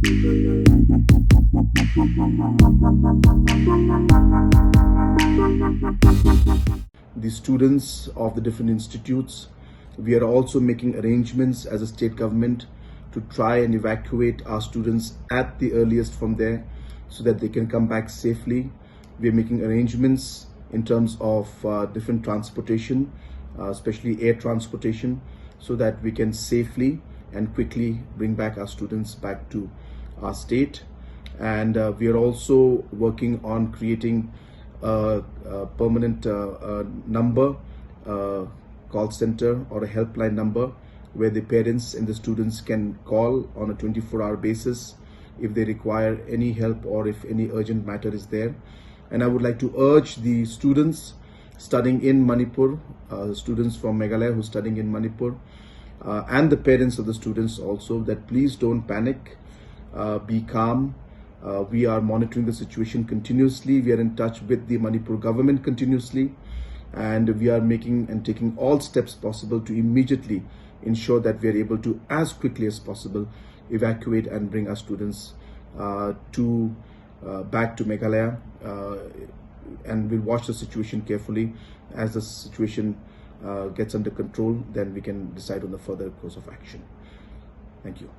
The students of the different institutes, we are also making arrangements as a state government to try and evacuate our students at the earliest from there so that they can come back safely. We are making arrangements in terms of different transportation, especially air transportation, so that we can safely and quickly bring back our students back to our state. And we are also working on creating a permanent number, call center or a helpline number where the parents and the students can call on a 24-hour basis if they require any help or if any urgent matter is there. And I would like to urge the students studying in Manipur, students from Meghalaya who are studying in Manipur, and the parents of the students also, that please don't panic, be calm. We are monitoring the situation continuously. We are in touch with the Manipur government continuously, and we are making and taking all steps possible to immediately ensure that we are able to, as quickly as possible, evacuate and bring our students back to Meghalaya, and we'll watch the situation carefully. As the situation gets under control, then we can decide on the further course of action. Thank you.